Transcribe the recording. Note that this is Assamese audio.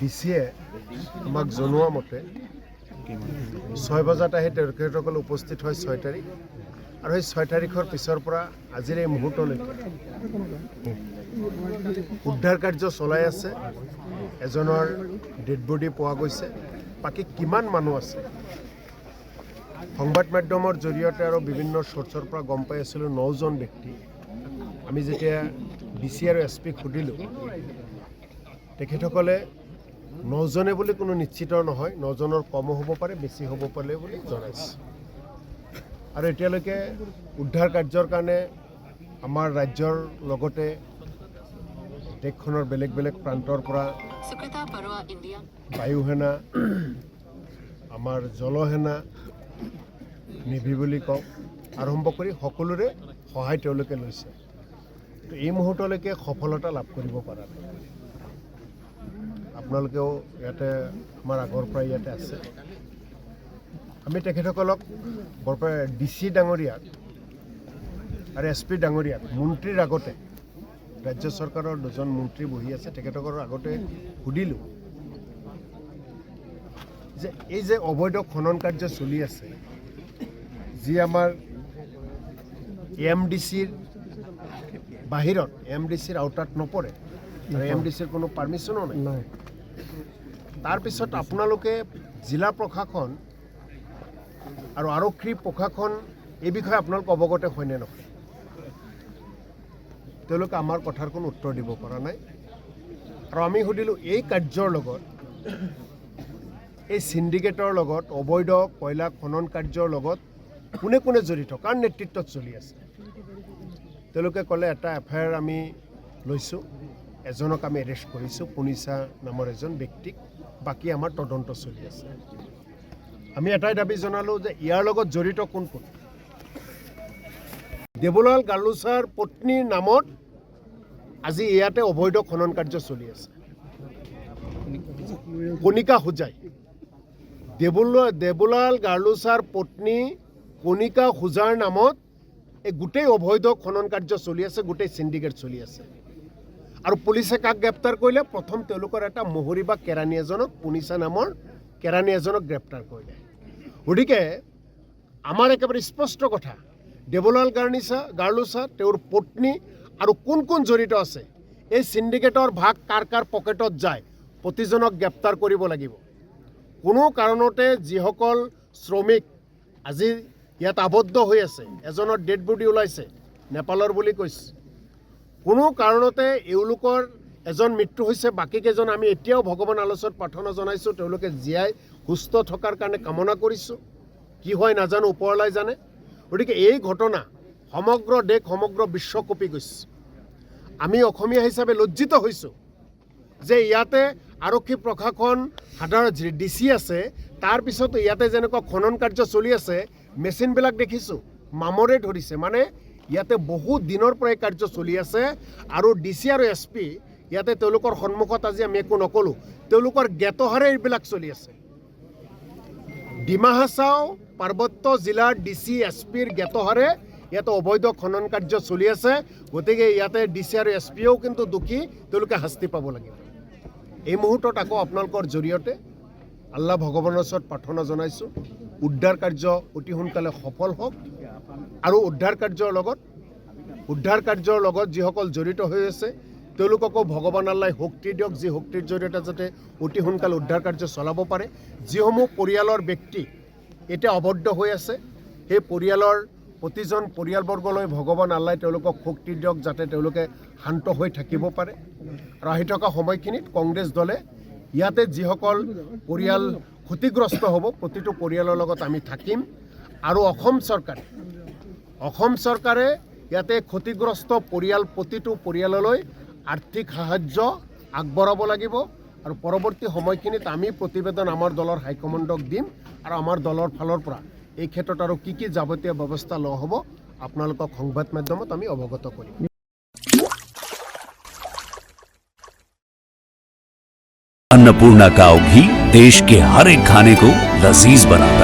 ডিচিয়ে আমাক জনোৱা মতে 6 বজাত আহি তেখেতসকল উপস্থিত হয় 6 তাৰিখ আৰু সেই 6 তাৰিখৰ পিছৰ পৰা আজিৰ এই মুহূৰ্তলৈকে উদ্ধাৰ কাৰ্য চলাই আছে। এজনৰ ডেড বডি পোৱা গৈছে। বাকী কিমান মানুহ আছে সংবাদ মাধ্যমৰ জৰিয়তে আৰু বিভিন্ন চ'ৰ্চৰ পৰা গম পাই আছিলোঁ 9জন ব্যক্তি। আমি যেতিয়া ডিচি আৰু এছ পিক সুধিলোঁ তেখেতসকলে 9জনে বুলি কোনো নিশ্চিত নহয়, 9জনৰ কমো হ'ব পাৰে বেছি হ'ব পাৰে বুলি জনাইছে। আৰু এতিয়ালৈকে উদ্ধাৰ কাৰ্যৰ কাৰণে আমাৰ ৰাজ্যৰ লগতে দেশখনৰ বেলেগ বেলেগ প্ৰান্তৰ পৰা বায়ুসেনা, আমাৰ জলসেনা, নেভি বুলি কওঁ, আৰম্ভ কৰি সকলোৰে সহায় তেওঁলোকে লৈছে। এই মুহূৰ্তলৈকে সফলতা লাভ কৰিব পৰা নাই। আপোনালোকেও ইয়াতে আমাৰ আগৰ পৰা ইয়াতে আছে। আমি তেখেতসকলক বৰপেটা ডিচি ডাঙৰীয়াক আৰু এছ পি ডাঙৰীয়াক মন্ত্ৰীৰ আগতে, ৰাজ্য চৰকাৰৰ 2জন মন্ত্ৰী বহি আছে, তেখেতসকলৰ আগতে সুধিলোঁ যে এই যে অবৈধ খনন কাৰ্য চলি আছে, যি আমাৰ AMDCৰ বাহিৰত, AMDCৰ আওতাত নপৰে আৰু AMDCৰ কোনো পাৰ্মিশ্যনো নাই। তাৰপিছত আপোনালোকে জিলা প্ৰশাসন আৰু আৰক্ষী প্ৰশাসন এই বিষয়ে আপোনালোক অৱগত হয়নে নহয়? তেওঁলোকে আমাৰ কথাৰ কোনো উত্তৰ দিব পৰা নাই। আৰু আমি সুধিলোঁ এই কাৰ্যৰ লগত, এই চিণ্ডিকেটৰ লগত, অবৈধ কয়লা খনন কাৰ্যৰ লগত কোনে কোনে জড়িত, কাৰ নেতৃত্বত চলি আছে? তেওঁলোকে ক'লে এটা FIR আমি লৈছোঁ, এজনক আমি এৰেষ্ট কৰিছোঁ, পুনিচা নামৰ এজন ব্যক্তিক, বাকী আমাৰ তদন্ত চলি আছে। আমি এটাই দাবী জনালোঁ যে ইয়াৰ লগত জড়িত কোন কোন? দেবুলাল গালোচাৰ পত্নীৰ নামত আজি ইয়াতে অবৈধ খনন কাৰ্য চলি আছে। কণিকা হোজাই, দেবুলাল গালোচাৰ পত্নী কণিকা হোজাৰ নামত এই গোটেই অবৈধ খনন কাৰ্য চলি আছে, গোটেই চিণ্ডিকেট চলি আছে। আৰু পুলিচে কাক গ্ৰেপ্তাৰ কৰিলে? প্ৰথম তেওঁলোকৰ এটা মহৰী বা কেৰাণী এজনক, পুনিচা নামৰ কেৰাণী এজনক গ্ৰেপ্তাৰ কৰিলে। গতিকে আমাৰ একেবাৰে স্পষ্ট কথা, দেবুলাল গালোচা, তেওঁৰ পত্নী আৰু কোন কোন জড়িত আছে, এই চিণ্ডিকেটৰ ভাগ কাৰ কাৰ পকেটত যায়, প্ৰতিজনক গ্ৰেপ্তাৰ কৰিব লাগিব। কোনো কাৰণতে যিসকল শ্ৰমিক আজি ইয়াত আবদ্ধ হৈ আছে, এজনৰ ডেড বডি ওলাইছে, নেপালৰ বুলি কৈছে, কোনো কাৰণতে এওঁলোকৰ এজন মৃত্যু হৈছে, বাকীকেইজন আমি এতিয়াও ভগৱান আলোচনাত প্ৰাৰ্থনা জনাইছোঁ, তেওঁলোকে জীয়াই সুস্থ থকাৰ কাৰণে কামনা কৰিছোঁ। কি হয় নাজানো, ওপৰলাই জানে। গতিকে এই ঘটনা সমগ্ৰ দেশ, সমগ্ৰ বিশ্ব কঁপি গৈছে। আমি অসমীয়া হিচাপে লজ্জিত হৈছোঁ যে ইয়াতে আৰক্ষী প্ৰশাসন, সাধাৰণ ডিচি আছে, তাৰপিছতো ইয়াতে যেনেকুৱা খনন কাৰ্য চলি আছে, মেচিনবিলাক দেখিছোঁ মামৰে ধৰিছে। মানে ইয়াতে বহু দিনৰ পৰা এই কাৰ্য চলি আছে। আৰু ডিচি আৰু SP ইয়াতে তেওঁলোকৰ সন্মুখত আজি আমি একো নকলোঁ, তেওঁলোকৰ জ্ঞাতহাৰে এইবিলাক চলি আছে। ডিমা হাছাও পাৰ্বত্য জিলাৰ ডিচি SPৰ জ্ঞাতহাৰে ইয়াতে অবৈধ খনন কাৰ্য চলি আছে। গতিকে ইয়াতে ডিচি আৰু SPও কিন্তু দোষী, তেওঁলোকে শাস্তি পাব লাগিব। এই মুহূৰ্তত আকৌ আপোনালোকৰ জৰিয়তে আল্লাহ ভগৱানৰ ওচৰত প্ৰাৰ্থনা জনাইছোঁ, উদ্ধাৰ কাৰ্য অতি সোনকালে সফল হওক। আৰু উদ্ধাৰ কাৰ্যৰ লগত যিসকল জড়িত হৈ আছে তেওঁলোককো ভগৱান আল্লাই শক্তি দিয়ক, যি শক্তিৰ জৰিয়তে যাতে অতি সোনকালে উদ্ধাৰ কাৰ্য চলাব পাৰে। যিসমূহ পৰিয়ালৰ ব্যক্তি এতিয়া আবদ্ধ হৈ আছে, সেই পৰিয়ালৰ প্ৰতিজন পৰিয়ালবৰ্গলৈ ভগৱান আল্লাই তেওঁলোকক শক্তি দিয়ক, যাতে তেওঁলোকে শান্ত হৈ থাকিব পাৰে। আৰু আহি থকা সময়খিনিত কংগ্ৰেছ দলে ইয়াতে যিসকল পৰিয়াল ক্ষতিগ্ৰস্ত হ'ব, প্ৰতিটো পৰিয়ালৰ লগত আমি থাকিম। আৰু অসম চৰকাৰে ইয়াতে ক্ষতিগ্ৰস্ত পৰিয়াল, প্ৰতিটো পৰিয়াললৈ আৰ্থিক সাহায্য আগবঢ়াব লাগিব। আৰু পৰৱৰ্তী সময়খিনিত আমি প্ৰতিবেদন আমাৰ দলৰ হাইকমাণ্ডক দিম, আৰু আমাৰ দলৰ ফালৰ পৰা এই ক্ষেত্ৰত আৰু কি কি যাৱতীয় ব্যৱস্থা লোৱা হ'ব আপোনালোকক সংবাদ মাধ্যমত আমি অৱগত কৰিম। अन्नपूर्णा काव घी देश के हर एक खाने को लजीज बनाता है।